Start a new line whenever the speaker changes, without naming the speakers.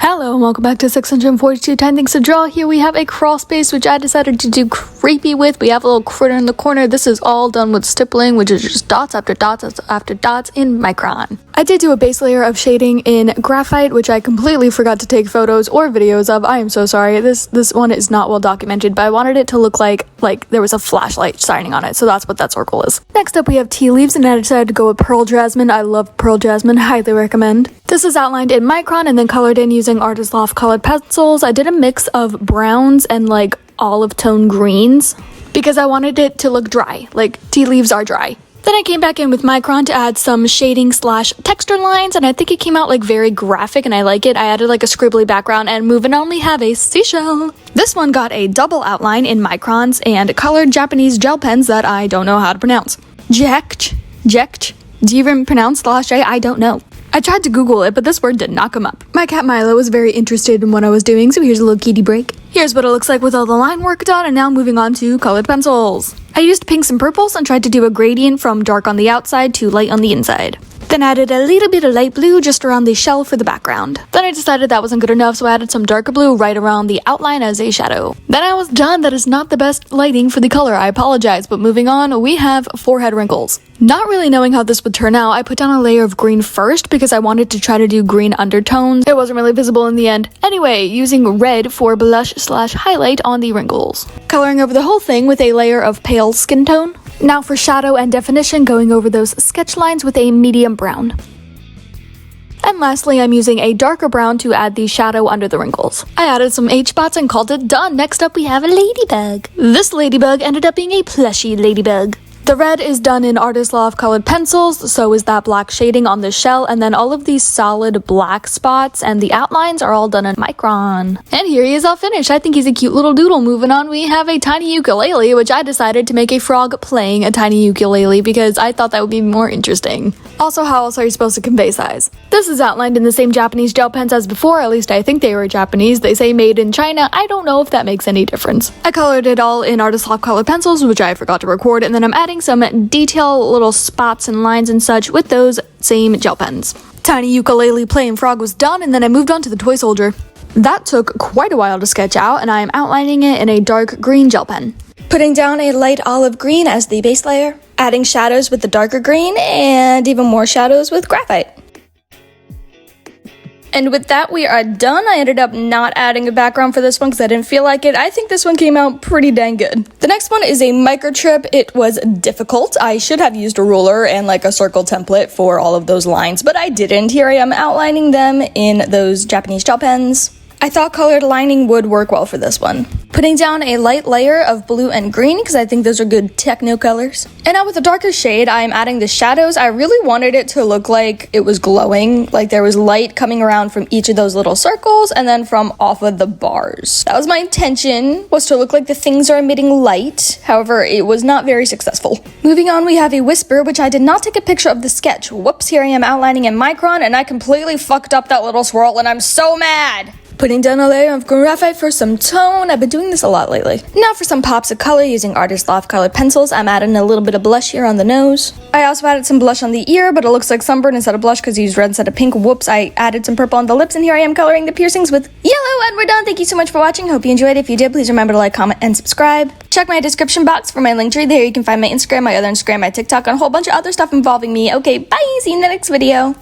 Hello and welcome back to 642 10 Things to Draw. Here we have a crawl space which I decided to do creepy with. We have a little critter in the corner. This is all done with stippling, which is just dots after dots after dots in Micron. I did do a base layer of shading in graphite, which I completely forgot to take photos or videos of. I am so sorry. This one is not well documented, but I wanted it to look like there was a flashlight shining on it, so that's what that circle is. Next up we have tea leaves, and I decided to go with pearl jasmine. I love pearl jasmine, highly recommend. This is outlined in Micron and then colored in using Artist Loft colored pencils. I did a mix of browns and like olive tone greens because I wanted it to look dry, like tea leaves are dry. Then I came back in with Micron to add some shading / texture lines, and I think it came out like very graphic and I like it. I added like a scribbly background, and moving on we have a seashell. This one got a double outline in Microns and colored Japanese gel pens that I don't know how to pronounce. Jekt. Do you even pronounce the last J? I don't know. I tried to Google it, but this word did not come up. My cat Milo was very interested in what I was doing, so here's a little kitty break. Here's what it looks like with all the line work done, and now moving on to colored pencils. I used pinks and purples and tried to do a gradient from dark on the outside to light on the inside. Then added a little bit of light blue just around the shell for the background. Then I decided that wasn't good enough, so I added some darker blue right around the outline as a shadow. Then I was done. That is not the best lighting for the color, I apologize, but moving on, we have forehead wrinkles. Not really knowing how this would turn out, I put down a layer of green first because I wanted to try to do green undertones. It wasn't really visible in the end. Anyway, using red for blush / highlight on the wrinkles. Coloring over the whole thing with a layer of pale skin tone. Now for shadow and definition, going over those sketch lines with a medium brown. And lastly, I'm using a darker brown to add the shadow under the wrinkles. I added some H-spots and called it done. Next up we have a ladybug. This ladybug ended up being a plushy ladybug. The red is done in Artist Loft colored pencils, so is that black shading on the shell, and then all of these solid black spots and the outlines are all done in Micron. And here he is all finished. I think he's a cute little doodle. Moving on, we have a tiny ukulele, which I decided to make a frog playing a tiny ukulele because I thought that would be more interesting. Also, how else are you supposed to convey size? This is outlined in the same Japanese gel pens as before, at least I think they were Japanese. They say made in China. I don't know if that makes any difference. I colored it all in Artist Loft colored pencils, which I forgot to record, and then I'm adding some detail little spots and lines and such with those same gel pens. Tiny ukulele playing frog was done, and then I moved on to the toy soldier. That took quite a while to sketch out, and I am outlining it in a dark green gel pen. Putting down a light olive green as the base layer, adding shadows with the darker green, and even more shadows with graphite. And with that, we are done. I ended up not adding a background for this one because I didn't feel like it. I think this one came out pretty dang good. The next one is a microtrip. It was difficult. I should have used a ruler and like a circle template for all of those lines, but I didn't. Here I am outlining them in those Japanese gel pens. I thought colored lining would work well for this one. Putting down a light layer of blue and green because I think those are good techno colors. And now with a darker shade, I'm adding the shadows. I really wanted it to look like it was glowing, like there was light coming around from each of those little circles and then from off of the bars. That was my intention, was to look like the things are emitting light. However, it was not very successful. Moving on, we have a whisper, which I did not take a picture of the sketch. Whoops, here I am outlining in Micron and I completely fucked up that little swirl and I'm so mad. Putting down a layer of graphite for some tone. I've been doing this a lot lately. Now for some pops of color using Artist Loft colored pencils. I'm adding a little bit of blush here on the nose. I also added some blush on the ear, but it looks like sunburn instead of blush because I used red instead of pink. Whoops, I added some purple on the lips, and here I am coloring the piercings with yellow, and we're done. Thank you so much for watching. Hope you enjoyed. If you did, please remember to like, comment, and subscribe. Check my description box for my link tree. There you can find my Instagram, my other Instagram, my TikTok, and a whole bunch of other stuff involving me. Okay, bye! See you in the next video.